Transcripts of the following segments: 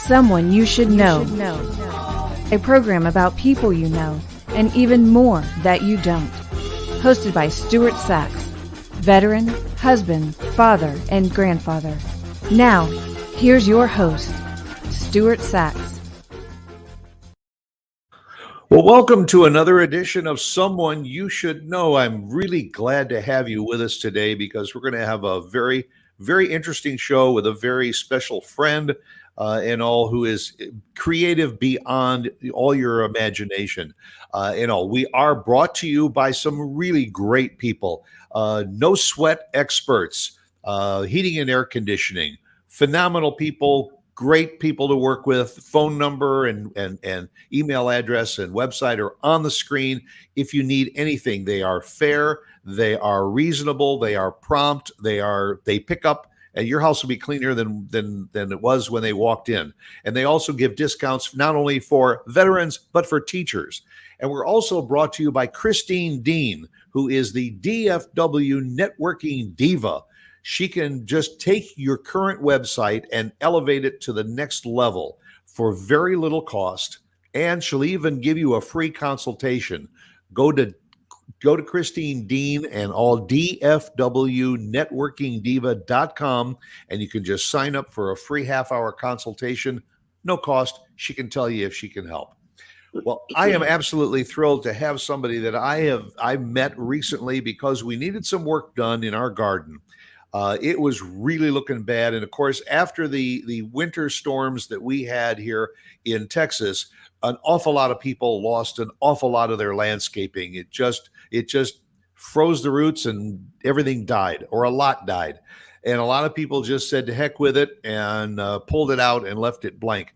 Someone You Should Know. A program about people you know and even more that you don't. Hosted by Stuart Sachs, veteran, husband, father, and grandfather. Now, here's your host, Stuart Sachs. Well, welcome to another edition of Someone You Should Know. I'm really glad to have you with us today because we're going to have a very, very interesting show with a very special friend and all who is creative beyond all your imagination. We are brought to you by some really great people, no sweat experts, heating and air conditioning, phenomenal people. Great people to work with. Phone number and email address and website are on the screen. If you need anything, they are fair, they are reasonable, they are prompt, they pick up, and your house will be cleaner than it was when they walked in. And they also give discounts not only for veterans but for teachers. And we're also brought to you by Christine Dean, who is the DFW networking diva. She can just take your current website and elevate it to the next level for very little cost. And she'll even give you a free consultation. Go to Christine Dean and all DFWnetworkingdiva.com, and you can just sign up for a free half-hour consultation. No cost. She can tell you if she can help. Well, I am absolutely thrilled to have somebody that I met recently because we needed some work done in our garden. It was really looking bad. And of course, after the winter storms that we had here in Texas, an awful lot of people lost an awful lot of their landscaping. It just froze the roots and everything died, or a lot died. And a lot of people just said to heck with it and pulled it out and left it blank.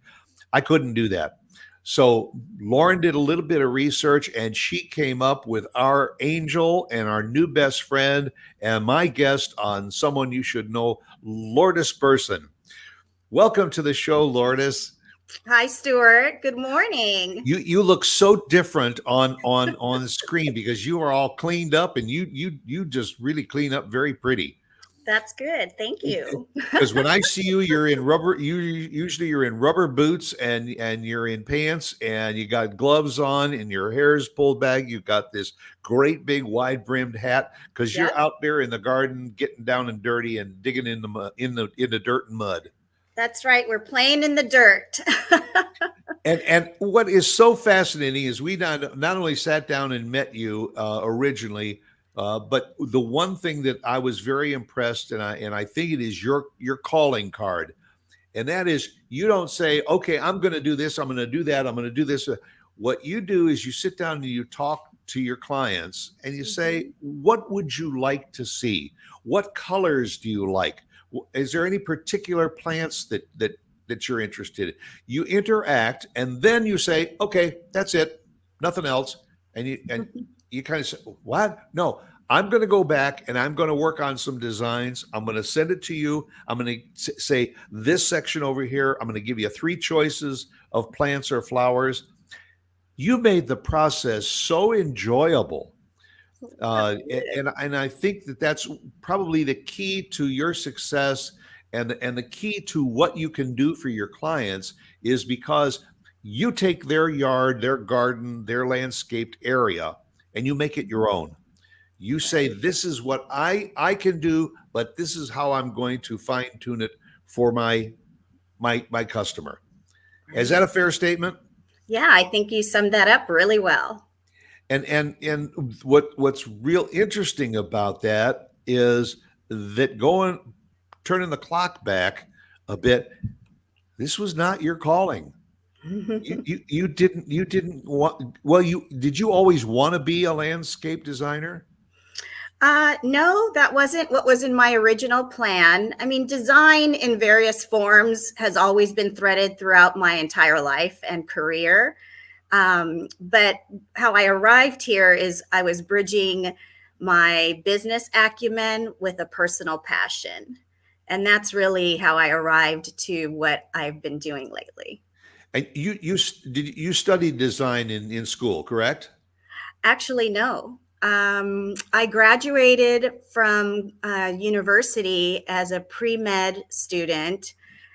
I couldn't do that. So Lauren did a little bit of research and she came up with our angel and our new best friend and my guest on Someone You Should Know, Lourdes Burson. Welcome to the show, Lourdes. Hi, Stuart. Good morning. You look so different on the screen because you are all cleaned up and you just really clean up very pretty. That's good. Thank you. Because when I see you, you're in rubber. You're in rubber boots and you're in pants and you got gloves on and your hair is pulled back. You've got this great big wide brimmed hat because you're out there in the garden getting down and dirty and digging in the mud, in the dirt and mud. That's right. We're playing in the dirt. And what is so fascinating is we not only sat down and met you originally. But the one thing that I was very impressed, and I think it is your calling card, and that is you don't say, okay, I'm going to do this, I'm going to do that, I'm going to do this. What you do is you sit down and you talk to your clients and you say, what would you like to see? What colors do you like? Is there any particular plants that you're interested in? You interact and then you say, okay, that's it, nothing else. And you kind of say, what? No, I'm going to go back and I'm going to work on some designs. I'm going to send it to you. I'm going to say this section over here. I'm going to give you 3 choices of plants or flowers. You made the process so enjoyable. And I think that's probably the key to your success and the key to what you can do for your clients is because you take their yard, their garden, their landscaped area, and you make it your own. You say, this is what I can do, but this is how I'm going to fine tune it for my customer. Is that a fair statement? Yeah, I think you summed that up really well. And what's real interesting about that is that turning the clock back a bit, this was not your calling. You didn't want, did you always want to be a landscape designer? No, that wasn't what was in my original plan. I mean, design in various forms has always been threaded throughout my entire life and career. But how I arrived here is I was bridging my business acumen with a personal passion. And that's really how I arrived to what I've been doing lately. And you studied design in school, correct? Actually, no. I graduated from university as a pre-med student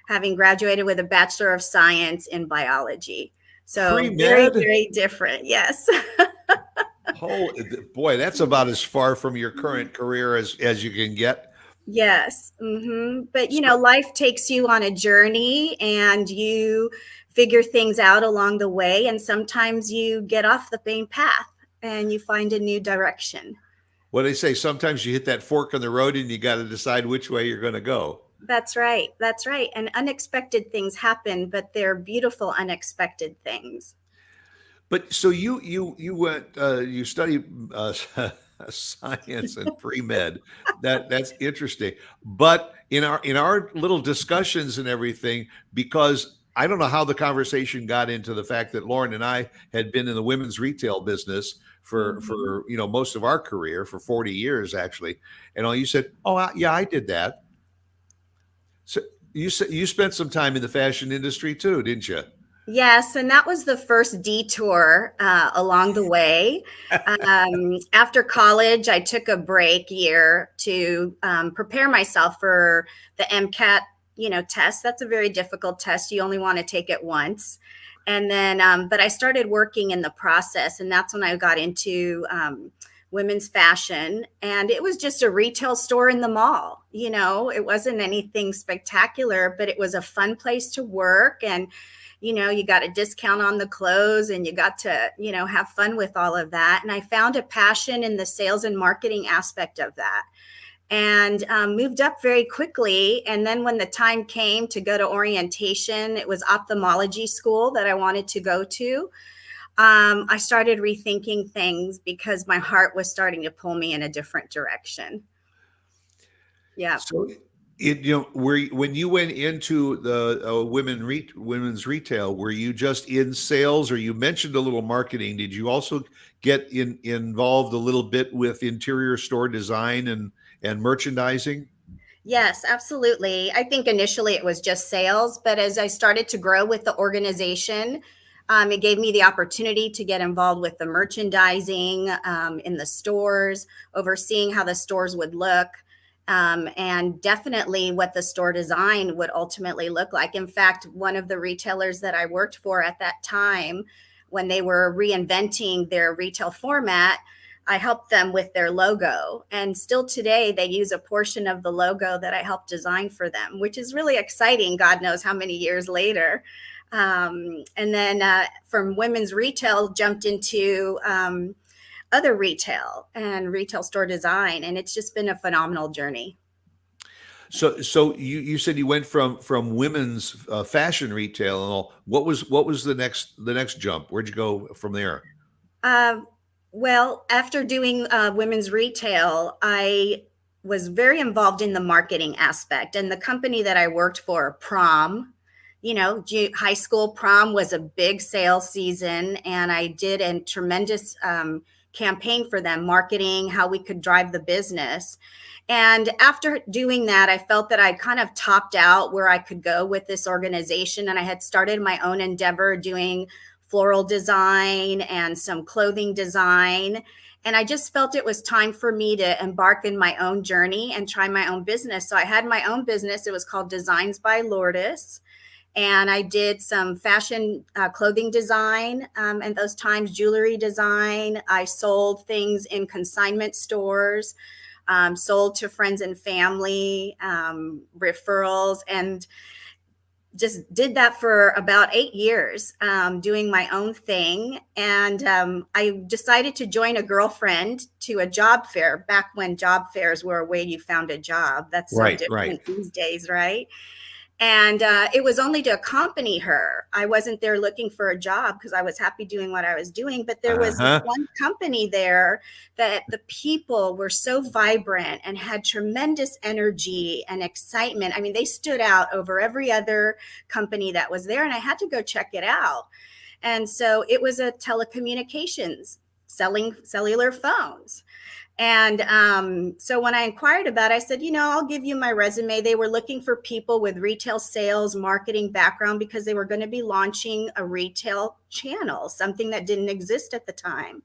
having graduated with a Bachelor of Science in biology. So very, Pre-med? very different. Yes. Holy boy, that's about as far from your current career as you can get. Yes. But, So, life takes you on a journey and you figure things out along the way. And sometimes you get off the main path and you find a new direction. what they say, sometimes you hit that fork in the road and you got to decide which way you're going to go. That's right. That's right. And unexpected things happen, but they're beautiful, unexpected things. But so you went you studied science and pre-med. That's interesting. But in our little discussions and everything, because I don't know how the conversation got into the fact that Lauren and I had been in the women's retail business for most of our career, for 40 years actually. And all you said, "Oh, yeah, I did that." So you said you spent some time in the fashion industry too, didn't you? Yes, and that was the first detour along the way. After college, I took a break year to prepare myself for the MCAT, test. That's a very difficult test. You only want to take it once. And then, but I started working in the process, and that's when I got into women's fashion. And it was just a retail store in the mall. It wasn't anything spectacular, but it was a fun place to work. And you got a discount on the clothes and you got to, have fun with all of that. And I found a passion in the sales and marketing aspect of that and moved up very quickly. And then when the time came to go to orientation, it was ophthalmology school that I wanted to go to. I started rethinking things because my heart was starting to pull me in a different direction. Yeah. So when you went into the women's retail, were you just in sales, or you mentioned a little marketing? Did you also get involved a little bit with interior store design and merchandising? Yes, absolutely. I think initially it was just sales, but as I started to grow with the organization, it gave me the opportunity to get involved with the merchandising in the stores, overseeing how the stores would look. And definitely what the store design would ultimately look like. In fact, one of the retailers that I worked for at that time, when they were reinventing their retail format, I helped them with their logo. And still today, they use a portion of the logo that I helped design for them, which is really exciting. God knows how many years later. And then from women's retail, jumped into other retail and retail store design. And it's just been a phenomenal journey. So you said you went from women's fashion retail and all. What was the next jump? Where'd you go from there? Well, after doing women's retail, I was very involved in the marketing aspect. And the company that I worked for, Prom, high school prom was a big sales season. And I did a tremendous campaign for them, marketing, how we could drive the business. And after doing that, I felt that I kind of topped out where I could go with this organization. And I had started my own endeavor doing floral design and some clothing design. And I just felt it was time for me to embark in my own journey and try my own business. So I had my own business. It was called Designs by Lourdes. And I did some fashion clothing design, and those times jewelry design. I sold things in consignment stores, sold to friends and family, referrals, and just did that for about 8 years, doing my own thing. And I decided to join a girlfriend to a job fair back when job fairs were a way you found a job. That's so different these days, right? And it was only to accompany her. I wasn't there looking for a job because I was happy doing what I was doing. But there was this one company there that the people were so vibrant and had tremendous energy and excitement. I mean, they stood out over every other company that was there. And I had to go check it out. And so it was a telecommunications, selling cellular phones. And so when I inquired about it, I said, I'll give you my resume. They were looking for people with retail sales, marketing background, because they were going to be launching a retail channel, something that didn't exist at the time.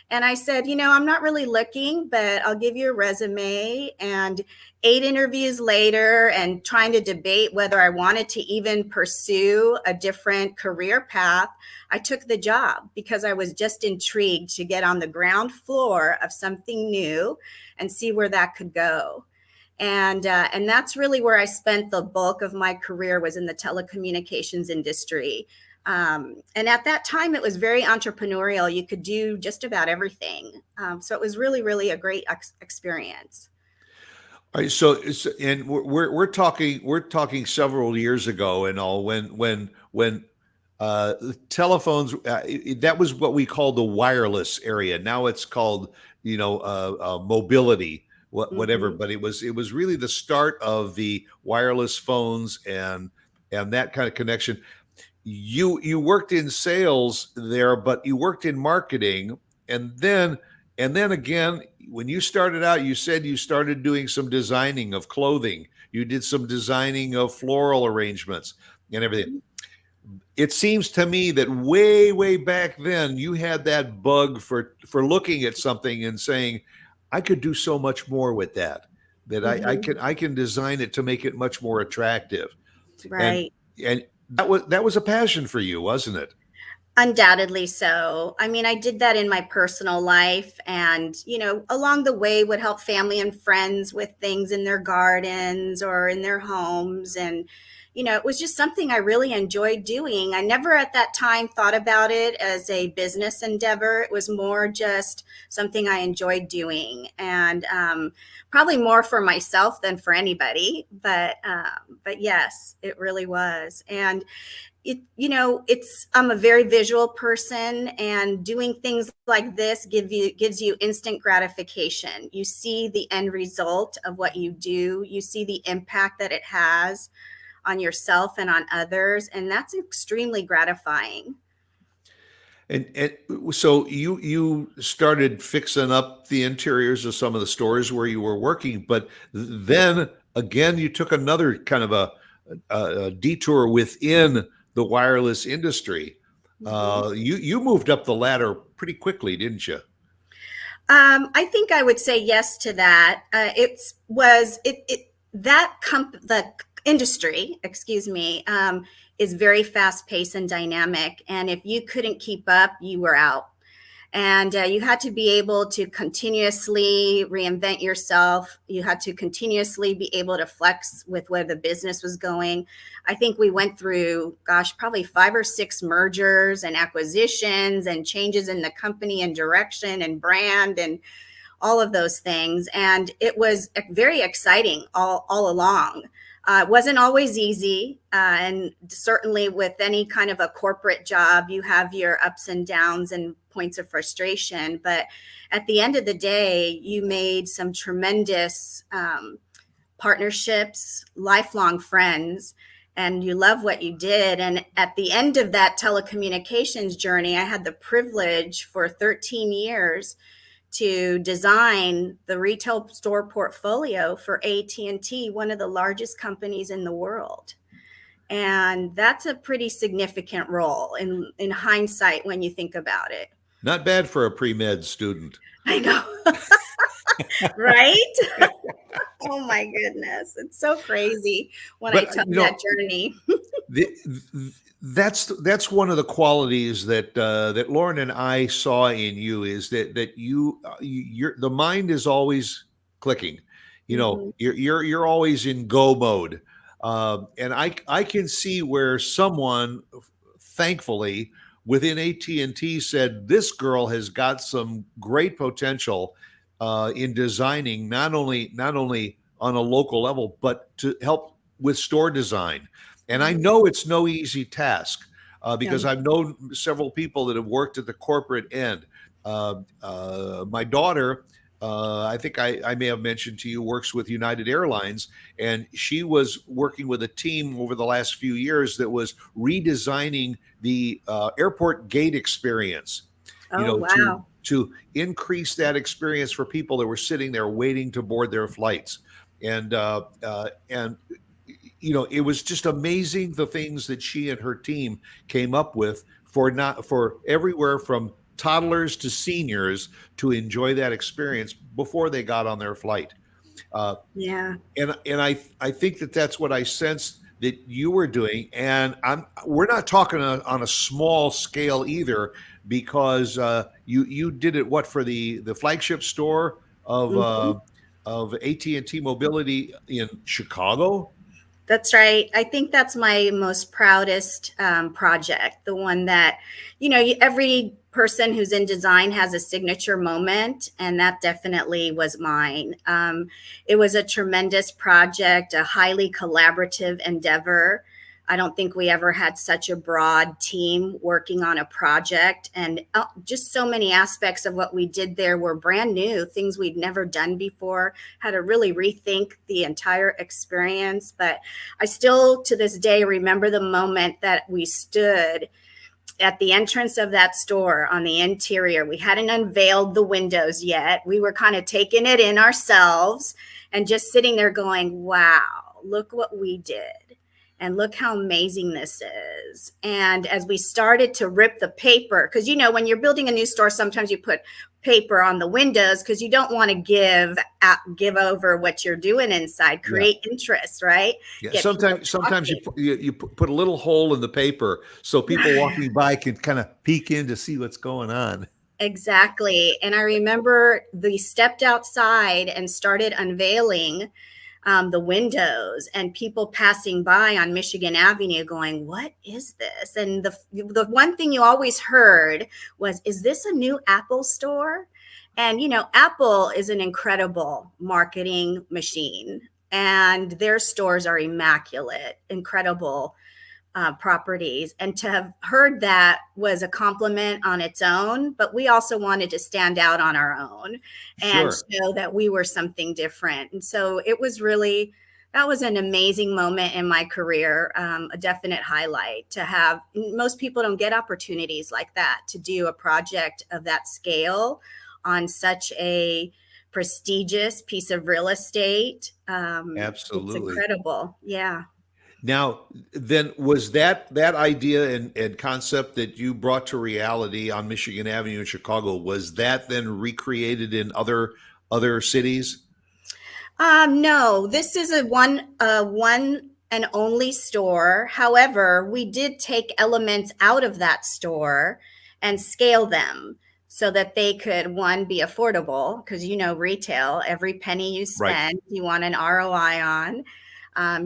And I said, I'm not really looking, but I'll give you a resume. And 8 interviews later, and trying to debate whether I wanted to even pursue a different career path, I took the job because I was just intrigued to get on the ground floor of something new and see where that could go. And that's really where I spent the bulk of my career, was in the telecommunications industry. And at that time, it was very entrepreneurial. You could do just about everything. So it was really, really a great experience. All right, so and we're talking several years ago and all, when telephones, that was what we call the wireless area. Now it's called, mobility, whatever. Mhm. But it was really the start of the wireless phones and that kind of connection. You worked in sales there, but you worked in marketing, and then again, when you started out, you said you started doing some designing of clothing. You did some designing of floral arrangements and everything. It seems to me that way back then you had that bug for looking at something and saying, I could do so much more with that. That I can design it to make it much more attractive. And Right. and that was a passion for you, wasn't it? Undoubtedly so. I mean, I did that in my personal life, and, along the way would help family and friends with things in their gardens or in their homes. And, it was just something I really enjoyed doing. I never at that time thought about it as a business endeavor. It was more just something I enjoyed doing, and probably more for myself than for anybody. But yes, it really was. And I'm a very visual person, and doing things like this gives you instant gratification. You see the end result of what you do, you see the impact that it has on yourself and on others, and that's extremely gratifying. And so you started fixing up the interiors of some of the stores where you were working, but then again you took another kind of a detour within the wireless industry. Mhm. You moved up the ladder pretty quickly, didn't you? I think I would say yes to that. It's was it that the industry, excuse me, is very fast paced and dynamic. And if you couldn't keep up, you were out. And you had to be able to continuously reinvent yourself. You had to continuously be able to flex with where the business was going. I think we went through, gosh, probably 5 or 6 mergers and acquisitions and changes in the company and direction and brand and all of those things. And it was very exciting all along. It wasn't always easy. And certainly with any kind of a corporate job, you have your ups and downs and points of frustration. But at the end of the day, you made some tremendous partnerships, lifelong friends, and you love what you did. And at the end of that telecommunications journey, I had the privilege for 13 years to design the retail store portfolio for AT&T, one of the largest companies in the world. And that's a pretty significant role in hindsight when you think about it. Not bad for a pre-med student. I know, right? Oh my goodness. It's so crazy when I But tell that journey. the, that's one of the qualities that Lauren and I saw in you, is that you're, the mind is always clicking. Mhm. You're always in go mode, and I can see where someone, thankfully, within AT&T said this girl has got some great potential in designing, not only on a local level, but to help with store design. And I Mhm. know it's no easy task, Yeah. because I've known several people that have worked at the corporate end. My daughter, I think I may have mentioned to you, works with United Airlines, and she was working with a team over the last few years that was redesigning the airport gate experience, Oh, to wow. increase that experience for people that were sitting there waiting to board their flights. And it was just amazing the things that she and her team came up with, for not for everywhere from toddlers to seniors to enjoy that experience before they got on their flight. Yeah. And I think that that's what I sensed that you were doing. And we're not talking on a small scale either, because you did it what, for the flagship store Mhm. of AT&T Mobility in Chicago. That's right. I think that's my most proudest project. The one that, every person who's in design has a signature moment, and that definitely was mine. It was a tremendous project, a highly collaborative endeavor. I don't think we ever had such a broad team working on a project, and just so many aspects of what we did there were brand new, things we'd never done before, had to really rethink the entire experience. But I still, to this day, remember the moment that we stood at the entrance of that store on the interior. We hadn't unveiled the windows yet. We were kind of taking it in ourselves and just sitting there going, wow, look what we did. And look how amazing this is. And as we started to rip the paper, because when you're building a new store, sometimes you put paper on the windows because you don't want to give over what you're doing inside, create interest, right? Yeah, Get people sometimes talking. you put a little hole in the paper so people walking by can kind of peek in to see what's going on. Exactly. And I remember we stepped outside and started unveiling the windows, and people passing by on Michigan Avenue going, what is this? And the one thing you always heard was, is this a new Apple store? And, Apple is an incredible marketing machine, and their stores are immaculate, incredible properties. And to have heard that was a compliment on its own, but we also wanted to stand out on our own and Sure. show that we were something different. And so that was an amazing moment in my career, a definite highlight to have. Most people don't get opportunities like that, to do a project of that scale on such a prestigious piece of real estate. It's Absolutely. incredible. Yeah. Now, then, was that idea and concept that you brought to reality on Michigan Avenue in Chicago, was that then recreated in other cities? No, this is a one and only store. However, we did take elements out of that store and scale them so that they could, one, be affordable, because retail, every penny you Right. spend, you want an ROI on.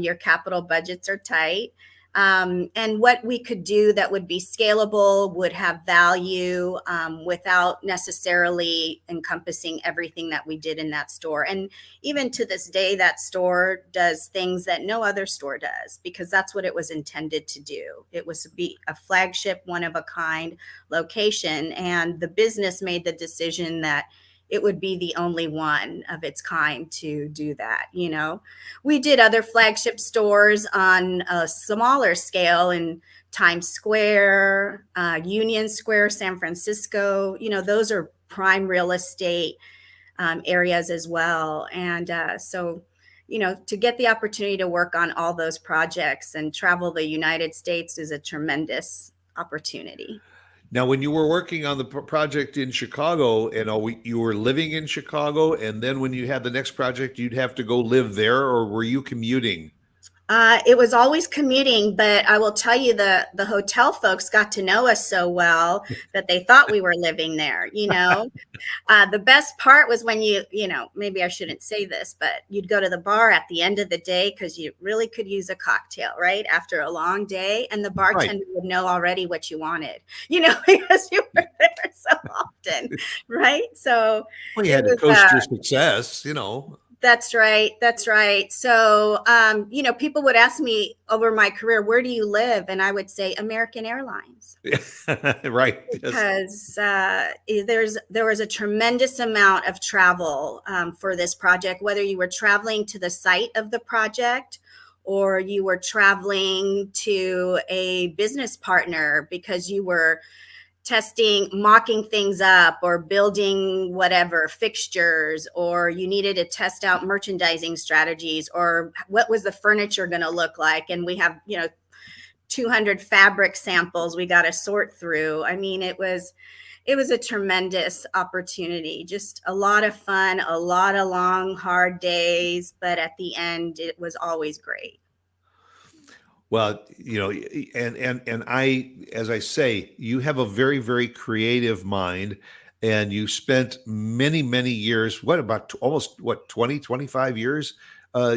Your capital budgets are tight. And what we could do that would be scalable, would have value, without necessarily encompassing everything that we did in that store. And even to this day, that store does things that no other store does, because that's what it was intended to do. It was to be a flagship, one of a kind location. And the business made the decision that it would be the only one of its kind to do that. We did other flagship stores on a smaller scale in Times Square, Union Square, San Francisco. Those are prime real estate areas as well. And so, to get the opportunity to work on all those projects and travel the United States is a tremendous opportunity. Now, when you were working on the project in Chicago, you were living in Chicago, and then when you had the next project, you'd have to go live there, or were you commuting? It was always commuting, but I will tell you, the hotel folks got to know us so well that they thought we were living there. The best part was when maybe I shouldn't say this, but you'd go to the bar at the end of the day because you really could use a cocktail, right? After a long day, and the Right. bartender would know already what you wanted, because you were there so often, right? So Well, you it had to was, coast your success, that's right. That's right. So, people would ask me over my career, where do you live? And I would say American Airlines, Right. Yes. because there was a tremendous amount of travel for this project, whether you were traveling to the site of the project or you were traveling to a business partner because you were mocking things up or building whatever fixtures, or you needed to test out merchandising strategies, or what was the furniture going to look like. And we have, 200 fabric samples we got to sort through. I mean, it was It was a tremendous opportunity, just a lot of fun, a lot of long, hard days, but at the end, it was always great. Well, and I, as I say, you have a very, very creative mind, and you spent many, many years, what about almost what 20, 25 years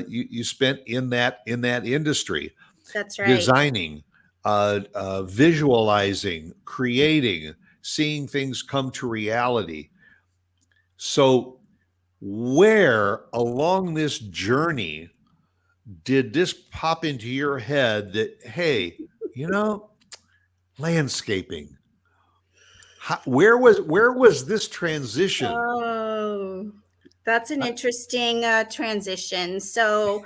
you spent in that industry, That's right. designing, visualizing, creating, seeing things come to reality. So where along this journey did this pop into your head that, hey, you know, landscaping? Where was this transition? Oh, that's an interesting transition. So,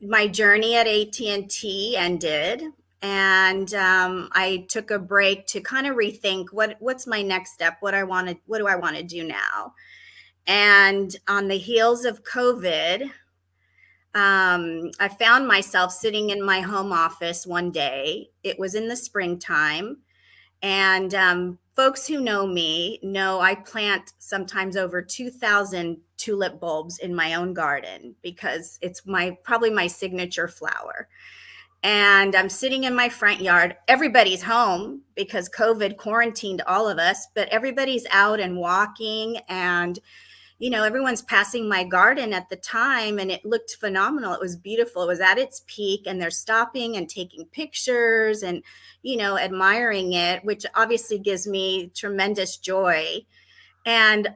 my journey at AT&T ended, and I took a break to kind of rethink what's my next step, what do I want to do now? And on the heels of COVID, I found myself sitting in my home office one day. It was in the springtime. And folks who know me know I plant sometimes over 2,000 tulip bulbs in my own garden because it's probably my signature flower. And I'm sitting in my front yard. Everybody's home because COVID quarantined all of us, but everybody's out and walking, and everyone's passing my garden at the time, and it looked phenomenal. It was beautiful. It was at its peak, and they're stopping and taking pictures and, admiring it, which obviously gives me tremendous joy. And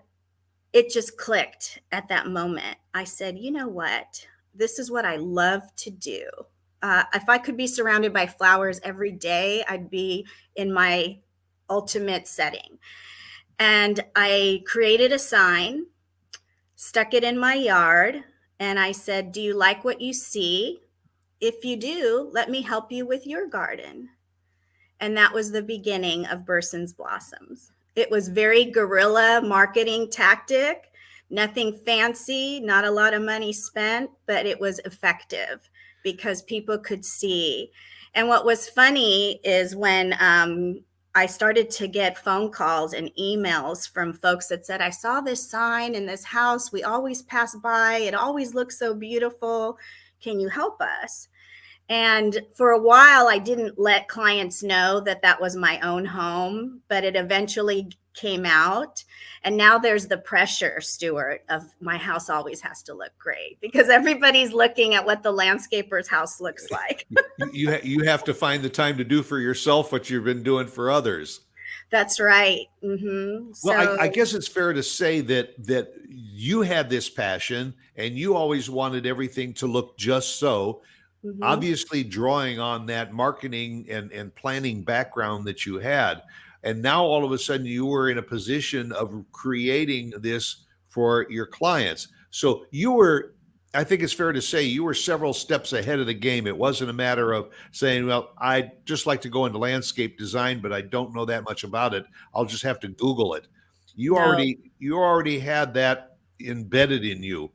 it just clicked at that moment. I said, you know what? This is what I love to do. If I could be surrounded by flowers every day, I'd be in my ultimate setting. And I created a sign, stuck it in my yard, and I said, do you like what you see? If you do, let me help you with your garden. And that was the beginning of Burson's Blossoms. It was very guerrilla marketing tactic, nothing fancy, not a lot of money spent, but it was effective because people could see. And what was funny is when I started to get phone calls and emails from folks that said, I saw this sign in this house. We always pass by. It always looks so beautiful. Can you help us? And for a while, I didn't let clients know that that was my own home, but it eventually came out. And now there's the pressure, Stuart, of my house always has to look great because everybody's looking at what the landscaper's house looks like. You have to find the time to do for yourself what you've been doing for others. That's right. Mm-hmm. Well, I guess it's fair to say that you had this passion and you always wanted everything to look just so. Mm-hmm. Obviously drawing on that marketing and planning background that you had. And now all of a sudden you were in a position of creating this for your clients. So I think it's fair to say you were several steps ahead of the game. It wasn't a matter of saying, well, I'd just like to go into landscape design, but I don't know that much about it. I'll just have to Google it. You already had that embedded in you.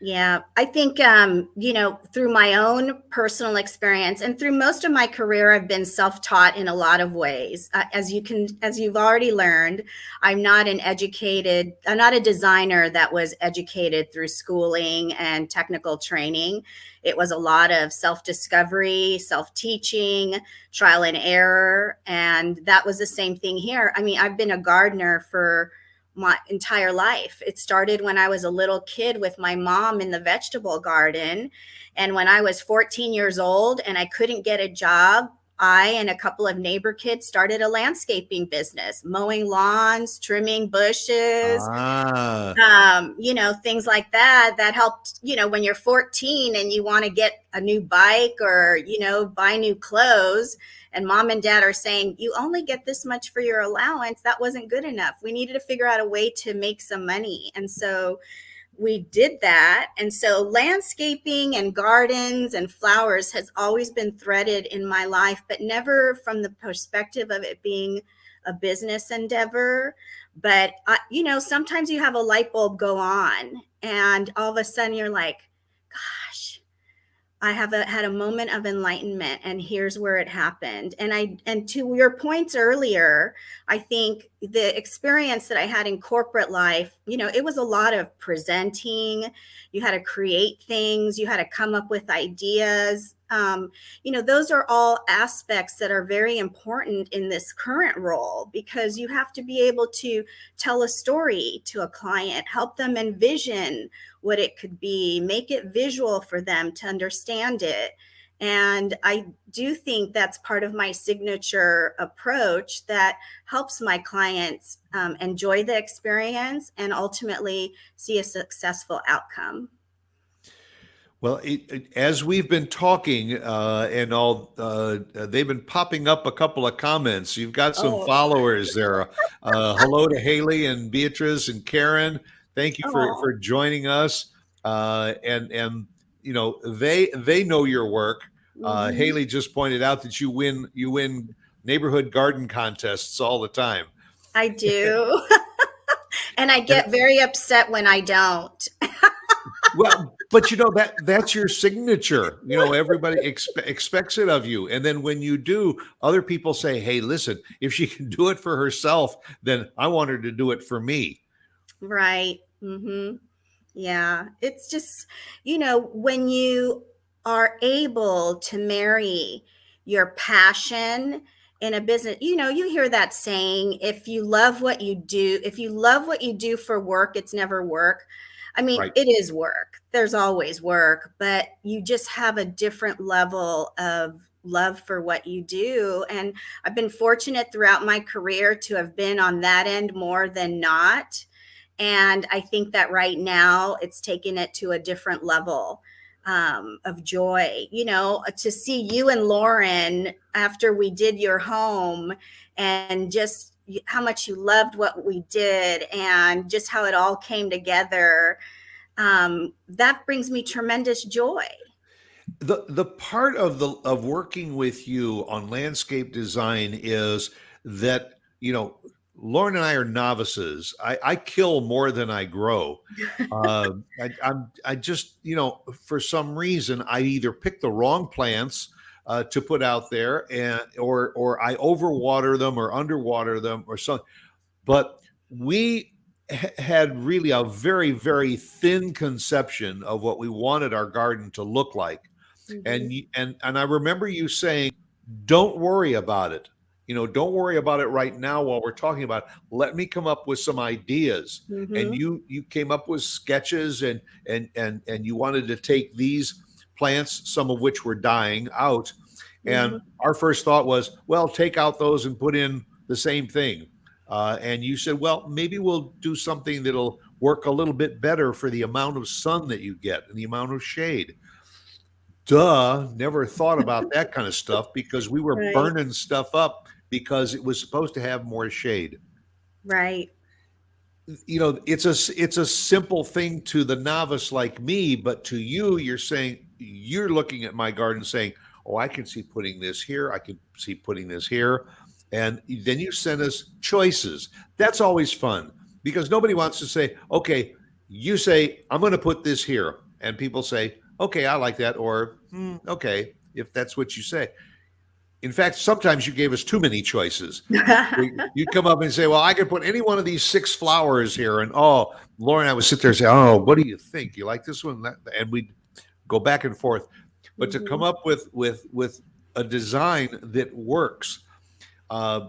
Yeah, I think, through my own personal experience and through most of my career, I've been self-taught in a lot of ways. As you've already learned, I'm not a designer that was educated through schooling and technical training. It was a lot of self-discovery, self-teaching, trial and error. And that was the same thing here. I mean, I've been a gardener for my entire life. It started when I was a little kid with my mom in the vegetable garden. And when I was 14 years old and I couldn't get a job, I and a couple of neighbor kids started a landscaping business, mowing lawns, trimming bushes, things like that. That helped, when you're 14 and you want to get a new bike or, buy new clothes, and mom and dad are saying, you only get this much for your allowance. That wasn't good enough. We needed to figure out a way to make some money. And so we did that. And so landscaping and gardens and flowers has always been threaded in my life, but never from the perspective of it being a business endeavor. But, sometimes you have a light bulb go on and all of a sudden you're like, gosh, I have had a moment of enlightenment, and here's where it happened. And to your points earlier, I think the experience that I had in corporate life, it was a lot of presenting. You had to create things, you had to come up with ideas. Those are all aspects that are very important in this current role, because you have to be able to tell a story to a client, help them envision what it could be, make it visual for them to understand it. And I do think that's part of my signature approach that helps my clients enjoy the experience and ultimately see a successful outcome. Well, as we've been talking and all, they've been popping up a couple of comments. You've got some Oh, followers there. Hello to Haley and Beatrice and Karen. Thank you for oh. joining us. And they know your work. Mhm. Haley just pointed out that you win neighborhood garden contests all the time. I do. And I And get very upset when I don't. well, but that's your signature. Everybody expects it of you, and then when you do, other people say, "Hey, listen, if she can do it for herself, then I want her to do it for me." Right. Yeah. It's just, when you are able to marry your passion in a business, you hear that saying, if you love what you do for work, it's never work. I mean, Right. it is work. There's always work, but you just have a different level of love for what you do. And I've been fortunate throughout my career to have been on that end more than not. And I think that right now it's taken it to a different level of joy. To see you and Lauren after we did your home, and just how much you loved what we did and just how it all came together. That brings me tremendous joy. The part of working with you on landscape design is that Lauren and I are novices. I kill more than I grow. I just for some reason I either pick the wrong plants to put out there, and or I overwater them or underwater them or something. But we had really a very, very thin conception of what we wanted our garden to look like. Mhm, And I remember you saying, "Don't worry about it. Don't worry about it right now while we're talking about it. Let me come up with some ideas." And mhm, you came up with sketches, and you wanted to take these plants, some of which were dying out. And mhm. our first thought was, well, take out those and put in the same thing. And you said, well, maybe we'll do something that'll work a little bit better for the amount of sun that you get and the amount of shade. Duh, never thought about that kind of stuff because we were Right, burning stuff up because it was supposed to have more shade. right. It's a simple thing to the novice like me, but to you, you're looking at my garden saying, "Oh, I can see putting this here. I can see putting this here." And then you send us choices. That's always fun because nobody wants to say, "Okay, you say I'm going to put this here." And people say, "Okay, I like that," or "Okay, if that's what you say." In fact, sometimes you gave us too many choices. You'd come up and say, "Well, I could put any one of these six flowers here," and Lauren, I would sit there and say, "Oh, what do you think? You like this one?" And we'd go back and forth. But to come Mhm. up with a design that works, uh,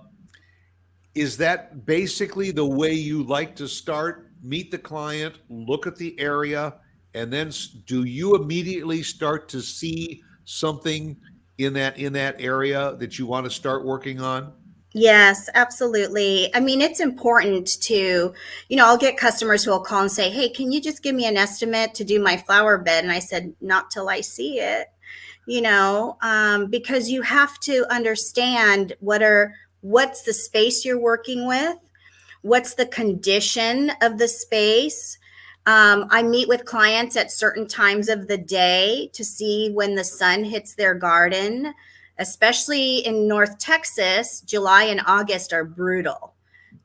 is that basically the way you like to start? Meet the client, look at the area, and then do you immediately start to see something in that area that you want to start working on? Yes, absolutely. I mean, it's important to, I'll get customers who will call and say, "Hey, can you just give me an estimate to do my flower bed?" And I said, "Not till I see it," because you have to understand what's the space you're working with, what's the condition of the space. I meet with clients at certain times of the day to see when the sun hits their garden. Especially in North Texas, July and August are brutal.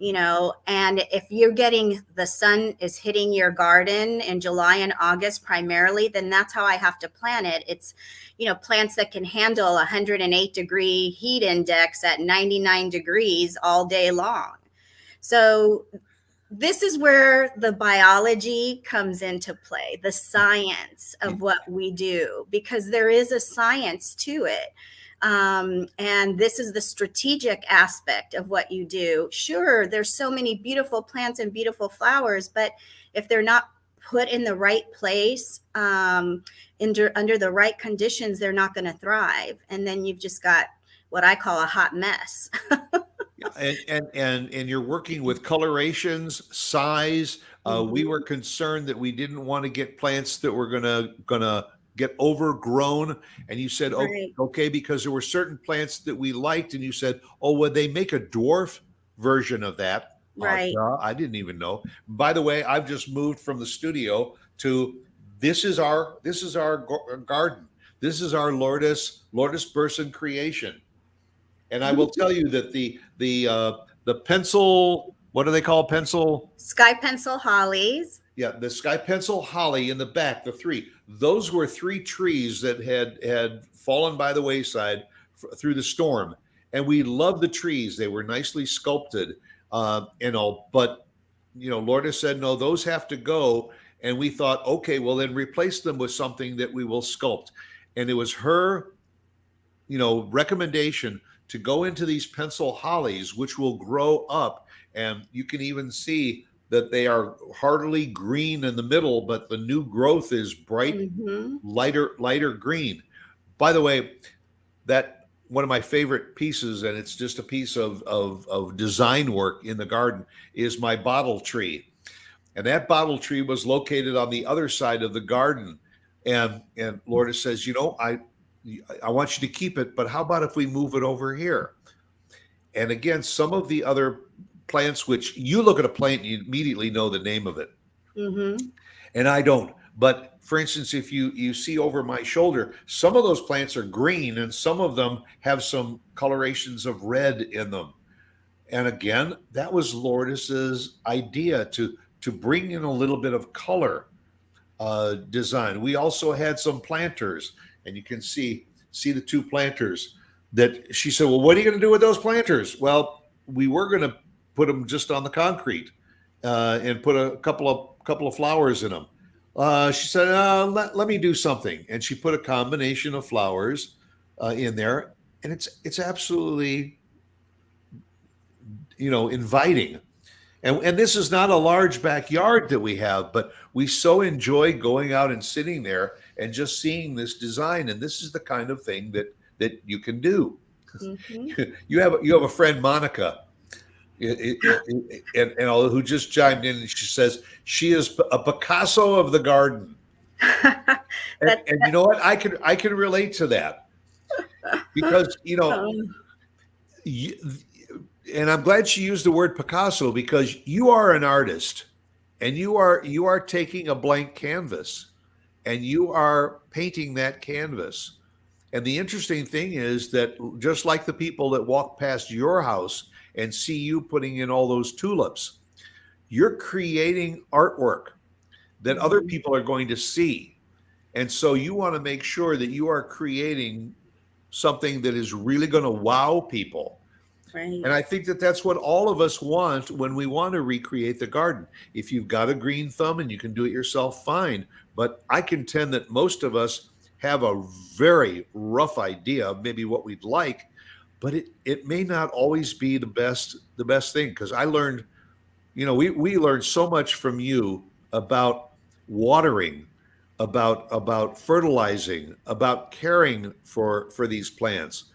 And if you're getting the sun is hitting your garden in July and August primarily, then that's how I have to plant it. It's, plants that can handle 108-degree heat index at 99 degrees all day long. So this is where the biology comes into play, the science of what we do, because there is a science to it. And this is the strategic aspect of what you do. Sure, there's so many beautiful plants and beautiful flowers, but if they're not put in the right place, under the right conditions, they're not going to thrive. And then you've just got what I call a hot mess. And you're working with colorations, size. We were concerned that we didn't want to get plants that were gonna get overgrown. And you said, Right. okay, because there were certain plants that we liked, and you said, oh, would they make a dwarf version of that? Right. I didn't even know. By the way, I've just moved from the studio to this is our garden. This is our Lourdes Burson creation. And I will tell you that the pencil, what do they call pencil? Sky pencil hollies. Yeah, the sky pencil holly in the back, the three. Those were three trees that had fallen by the wayside through the storm, and we loved the trees. They were nicely sculpted, and all. But Lourdes said, no, those have to go. And we thought, okay, well then replace them with something that we will sculpt. And it was her, recommendation to go into these pencil hollies, which will grow up. And you can even see that they are heartily green in the middle, but the new growth is bright, lighter green. By the way, that one of my favorite pieces, and it's just a piece of design work in the garden, is my bottle tree. And that bottle tree was located on the other side of the garden. And Lourdes says, I want you to keep it, but how about if we move it over here? And again, some of the other plants, which you look at a plant, you immediately know the name of it. And I don't. But for instance, if you see over my shoulder, some of those plants are green and some of them have some colorations of red in them. And again, that was Lourdes's idea to bring in a little bit of color design. We also had some planters, and you can see the two planters that she said, well, what are you going to do with those planters? Well, we were going to put them just on the concrete and put a couple of flowers in them. She said, let me do something. And she put a combination of flowers in there, and it's absolutely, inviting. And this is not a large backyard that we have, but we so enjoy going out and sitting there and just seeing this design. And this is the kind of thing that you can do. You have a friend, Monica, and who just chimed in, and she says she is a Picasso of the garden. and you know what? I can relate to that because and I'm glad she used the word Picasso, because you are an artist, and you are taking a blank canvas and you are painting that canvas. And the interesting thing is that just like the people that walk past your house and see you putting in all those tulips, you're creating artwork that other people are going to see. And so you want to make sure that you are creating something that is really going to wow people. Right. And I think that that's what all of us want when we want to recreate the garden. If you've got a green thumb and you can do it yourself, fine. But I contend that most of us have a very rough idea of maybe what we'd like, but it may not always be the best thing. Because I learned, we learned so much from you about watering, about fertilizing, about caring for these plants,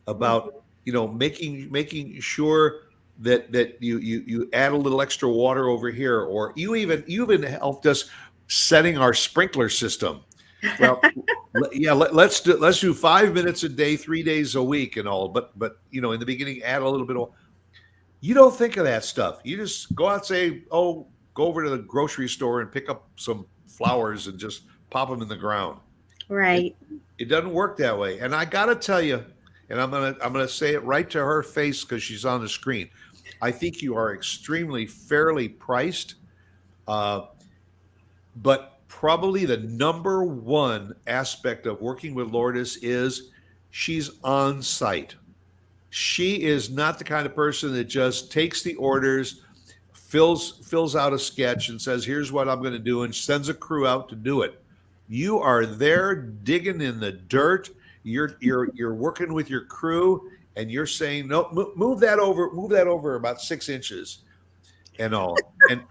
about making sure that you add a little extra water over here, or you even helped us setting our sprinkler system. Well, yeah, let's do 5 minutes a day, 3 days a week, and all. But in the beginning, add a little bit of. You don't think of that stuff. You just go out and say, "Oh, go over to the grocery store and pick up some flowers and just pop them in the ground." Right. It doesn't work that way. And I got to tell you, and I'm gonna say it right to her face because she's on the screen. I think you are extremely fairly priced. Uh, but probably the number one aspect of working with Lourdes is she's on site. She is not the kind of person that just takes the orders, fills out a sketch and says, "Here's what I'm going to do," and sends a crew out to do it. You are there digging in the dirt. You're working with your crew, and you're saying, "No, move that over about 6 inches," and all. And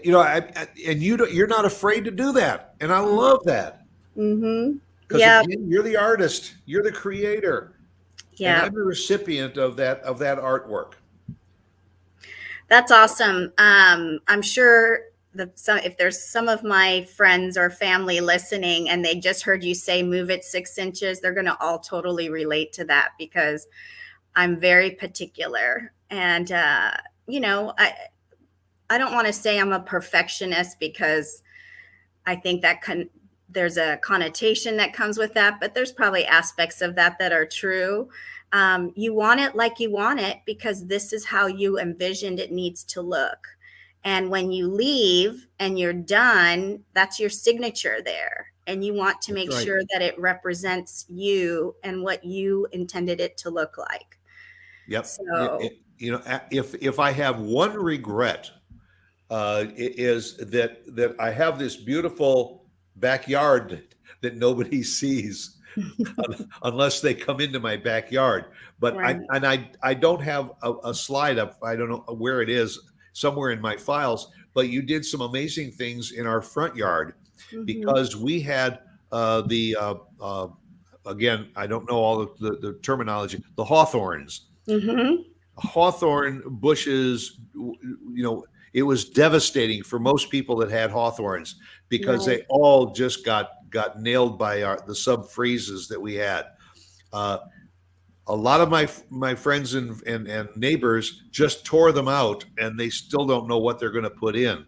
you know, and you're not afraid to do that, and I love that Mm-hmm. because Yeah. again, you're the artist, you're the creator, and Yeah. I'm a recipient of that artwork. That's awesome. I'm sure if there's some of my friends or family listening and they just heard you say move it 6 inches, they're going to all totally relate to that because I'm very particular. And, you know, I don't want to say I'm a perfectionist because I think that there's a connotation that comes with that, but there's probably aspects of that that are true. You want it like you want it because this is how you envisioned it needs to look. And when you leave and you're done, that's your signature there. And you want to make Right. sure that it represents you and what you intended it to look like. Yep. So, You know, if I have one regret, it is that I have this beautiful backyard that nobody sees unless they come into my backyard. But right. I don't have a slide up. I don't know where it is, somewhere in my files. But you did some amazing things in our front yard Mhm. because we had again, I don't know all of the terminology, the hawthorns. Mhm. Hawthorn bushes, you know, it was devastating for most people that had hawthorns because Right. they all just got nailed by the sub freezes that we had. Uh, a lot of my friends and neighbors just tore them out, and they still don't know what they're going to put in.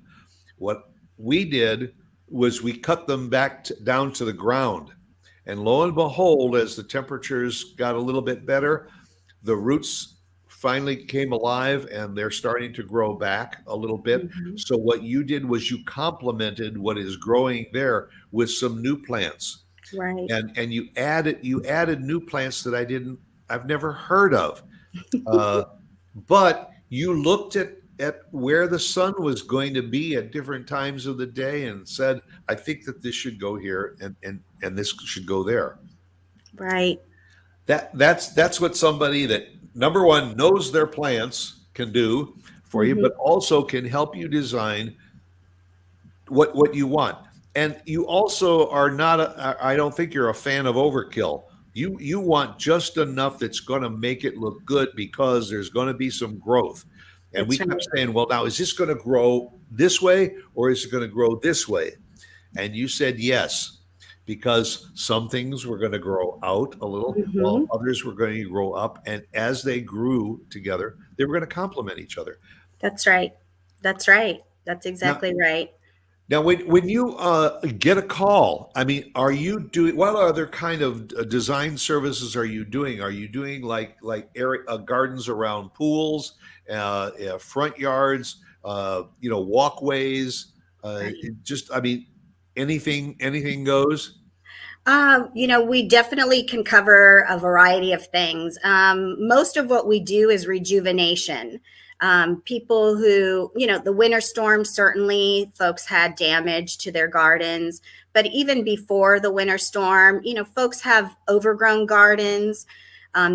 What we did was we cut them back down to the ground, and lo and behold, as the temperatures got a little bit better, the roots finally came alive and they're starting to grow back a little bit. Mhm. So what you did was you complemented what is growing there with some new plants. Right. And you added new plants that I've never heard of. Uh, but you looked at where the sun was going to be at different times of the day and said, I think that this should go here and this should go there. Right. That's what somebody that number one knows their plants can do for you, Mhm. but also can help you design what you want. And you also are not I don't think you're a fan of overkill. You want just enough that's going to make it look good because there's going to be some growth. And we That's kept right. saying, well, now is this going to grow this way or is it going to grow this way? And you said yes, because some things were going to grow out a little while Mhm. others were going to grow up. And as they grew together, they were going to complement each other. That's right. That's right. That's Now, exactly right. now when you get a call, I mean, are you doing what other kind of design services are you doing? Are you doing like area, gardens around pools, front yards, you know, walkways? Right. Just, I mean, anything goes. You know, we definitely can cover a variety of things. Most of what we do is rejuvenation. People who, you know, the winter storm, certainly folks had damage to their gardens. But even before the winter storm, you know, folks have overgrown gardens.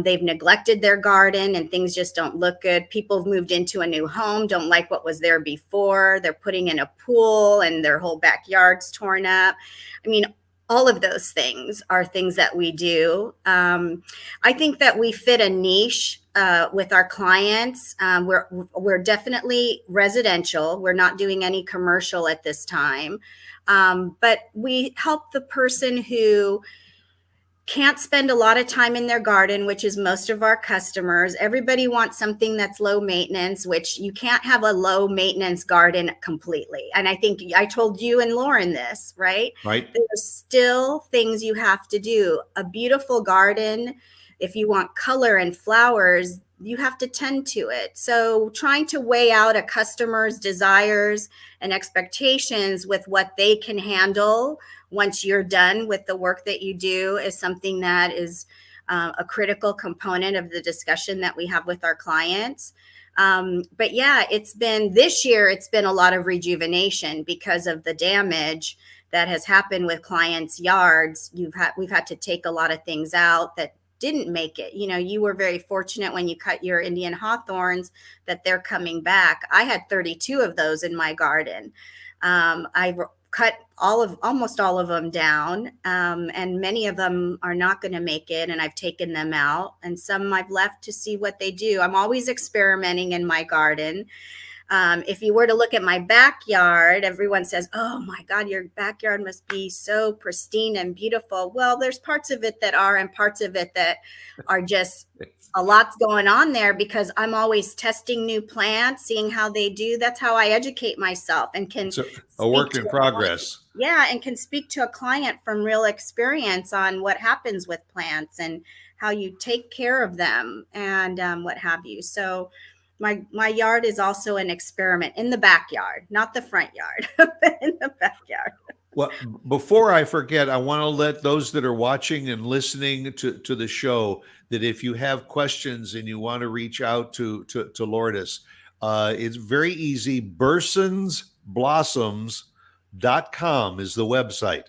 They've neglected their garden and things just don't look good. People have moved into a new home, don't like what was there before. They're putting in a pool and their whole backyard's torn up. I mean, all of those things are things that we do. I think that we fit a niche with our clients. We're definitely residential. We're not doing any commercial at this time, but we help the person who can't spend a lot of time in their garden, which is most of our customers. Everybody wants something that's low maintenance, which you can't have a low maintenance garden completely. And I think I told you and Lauren this, right? Right. There's still things you have to do. A beautiful garden if you want color and flowers, you have to tend to it. So trying to weigh out a customer's desires and expectations with what they can handle once you're done with the work that you do is something that is a critical component of the discussion that we have with our clients. But yeah, this year, it's been a lot of rejuvenation because of the damage that has happened with clients' yards. We've had to take a lot of things out that didn't make it. You were very fortunate when you cut your Indian hawthorns that they're coming back. I had 32 of those in my garden. I cut almost all of them down, and many of them are not going to make it, and I've taken them out, and some I've left to see what they do. I'm always experimenting in my garden. If you were to look at my backyard, everyone says, "Oh my God, your backyard must be so pristine and beautiful." Well, there's parts of it that are, and parts of it that are just a lot's going on there because I'm always testing new plants, seeing how they do. That's how I educate myself and can. It's a work in progress. Yeah, and can speak to a client from real experience on what happens with plants and how you take care of them and what have you. So my yard is also an experiment in the backyard, not the front yard, but in the backyard. Well, before I forget, I want to let those that are watching and listening to the show that if you have questions and you want to reach out to Lourdes, it's very easy. bursonsblossoms.com is the website.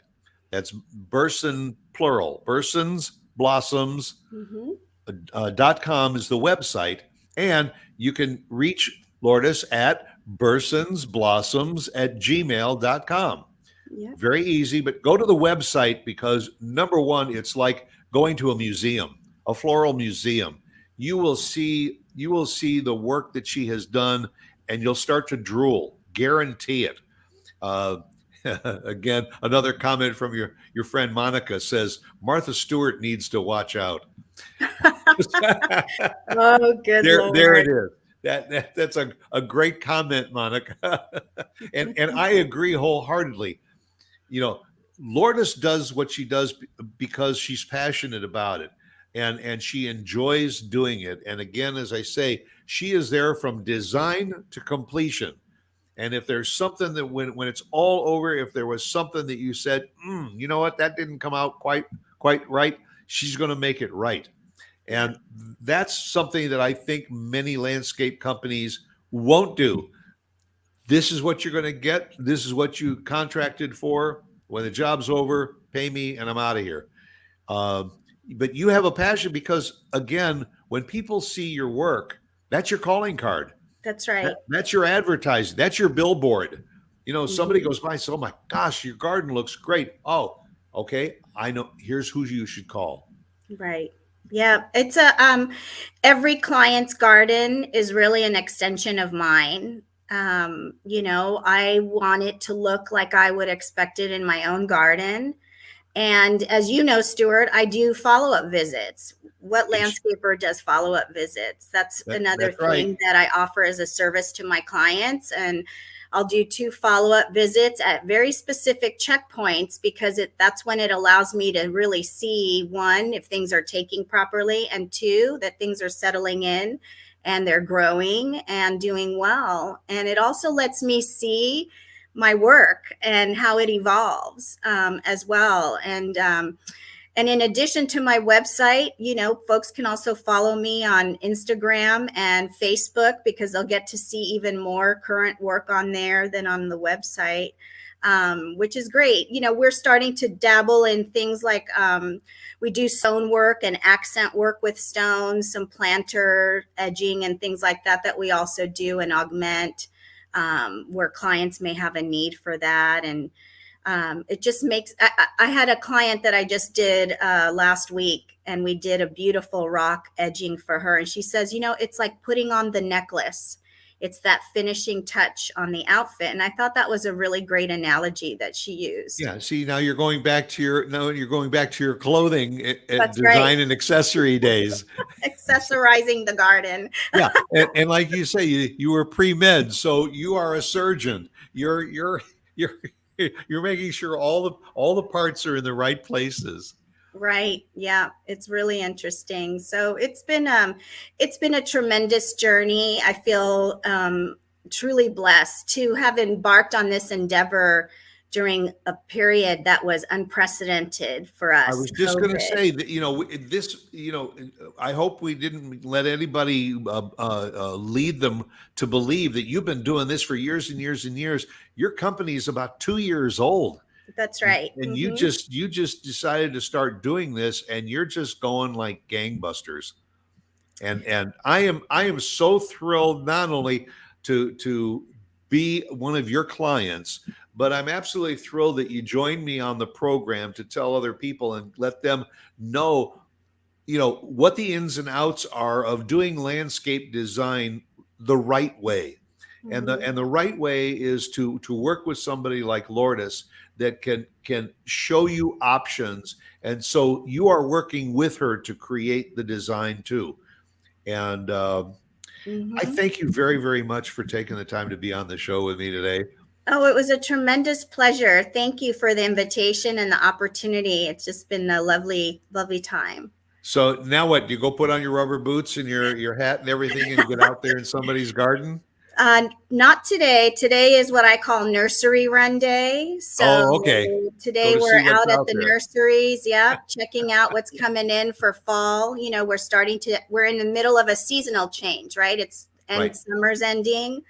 That's Burson plural. bursonsblossoms.com is the website. And you can reach Lourdes at bursonsblossoms@gmail.com. Yeah. Very easy, but go to the website because number one, it's like going to a museum, a floral museum. You will see the work that she has done, and you'll start to drool. Guarantee it. Again, another comment from your friend Monica says Martha Stewart needs to watch out. Oh, good Lord. There it is. That's a great comment, Monica. and I agree wholeheartedly. Lourdes does what she does because she's passionate about it and she enjoys doing it. And again, as I say, she is there from design to completion. And if there's something that when it's all over, if there was something that you said, you know what, that didn't come out quite right, she's going to make it right. And that's something that I think many landscape companies won't do. This is what you're going to get. This is what you contracted for. When the job's over, pay me and I'm out of here. But you have a passion because, again, when people see your work, that's your calling card. That's right. That's your advertising. That's your billboard. Somebody goes by and says, "Oh my gosh, your garden looks great." Oh, okay. I know. Here's who you should call. Right. Yeah. It's every client's garden is really an extension of mine. I want it to look like I would expect it in my own garden. And as you know, Stuart, I do follow-up visits. What landscaper does follow-up visits? That's another thing that I offer as a service to my clients. And I'll do 2 follow-up visits at very specific checkpoints because that's when it allows me to really see, 1, if things are taking properly, and 2, that things are settling in and they're growing and doing well. And it also lets me see my work and how it evolves as well. And in addition to my website, folks can also follow me on Instagram and Facebook because they'll get to see even more current work on there than on the website, which is great. We're starting to dabble in things like we do stone work and accent work with stones, some planter edging and things like that we also do and augment where clients may have a need for that. And it just makes, I had a client that I just did last week, and we did a beautiful rock edging for her. And she says, it's like putting on the necklace. It's that finishing touch on the outfit. And I thought that was a really great analogy that she used. Yeah. See, now you're going back to your clothing at That's design right. and accessory days. Accessorizing the garden. Yeah. And like you say, you were pre-med, so you are a surgeon. You're making sure all the parts are in the right places. Right. Yeah, it's really interesting. So it's been a tremendous journey. I feel truly blessed to have embarked on this endeavor during a period that was unprecedented for I us, was just going to COVID. say that, this, I hope we didn't let anybody lead them to believe that you've been doing this for years and years and years. Your company is about 2 years old, That's right. and you just decided to start doing this, and you're just going like gangbusters. And I am so thrilled not only to be one of your clients, but I'm absolutely thrilled that you joined me on the program to tell other people and let them know, what the ins and outs are of doing landscape design the right way. And the Mhm. and the right way is to work with somebody like Lourdes that can show you options. And so you are working with her to create the design too. And I Mhm. thank you very, very much for taking the time to be on the show with me today. Oh, it was a tremendous pleasure. Thank you for the invitation and the opportunity. It's just been a lovely, lovely time. So now what? Do you go put on your rubber boots and your hat and everything and get out there in somebody's garden? Not today. Today is what I call nursery run day. So Oh, okay. Go today to see we're what's out at out the there. nurseries. Yep, checking out what's coming in for fall. We're in the middle of a seasonal change, right? Right. Summer's ending,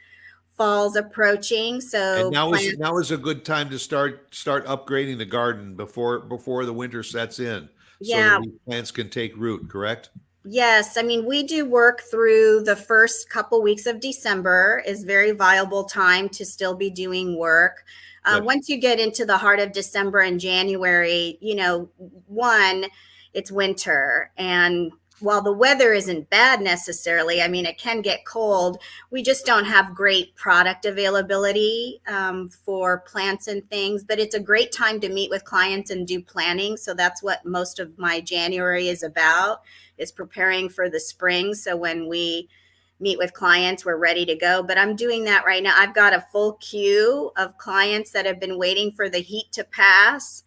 fall's approaching. And So now is a good time to start upgrading the garden before the winter sets in, so that yeah, these plants can take root, correct? yes, I mean, we do work through the first couple weeks of December is very viable time to still be doing work. Good. Once you get into the heart of December and January, one, it's winter. And while the weather isn't bad necessarily, I mean, it can get cold. We just don't have great product availability for plants and things, but it's a great time to meet with clients and do planning. So that's what most of my January is about, is preparing for the spring. So when we meet with clients, we're ready to go. But I'm doing that right now. I've got a full queue of clients that have been waiting for the heat to pass,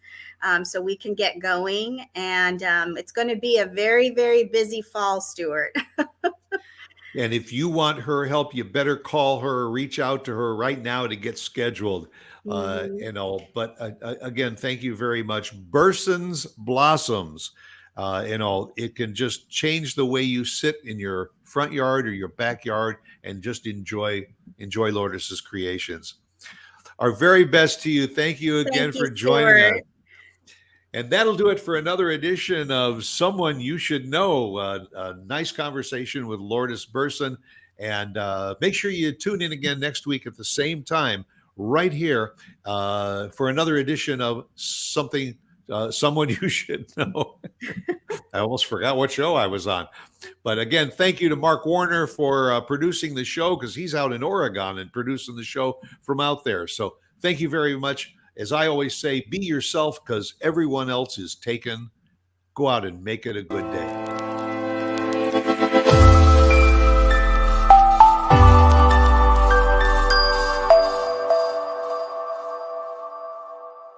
so we can get going. And it's going to be a very, very busy fall, Stuart. And if you want her help, you better call her or reach out to her right now to get scheduled. Mhm. But again, thank you very much. Burson's Blossoms, it can just change the way you sit in your front yard or your backyard and just enjoy Lourdes's creations. Our very best to you. Thank you again Thank you, for joining us. Stuart. And that'll do it for another edition of Someone You Should Know. A nice conversation with Lourdes Burson. And make sure you tune in again next week at the same time, right here, for another edition of Someone You Should Know. I almost forgot what show I was on. But again, thank you to Mark Warner for producing the show, because he's out in Oregon and producing the show from out there. So thank you very much. As I always say, be yourself, because everyone else is taken. Go out and make it a good day.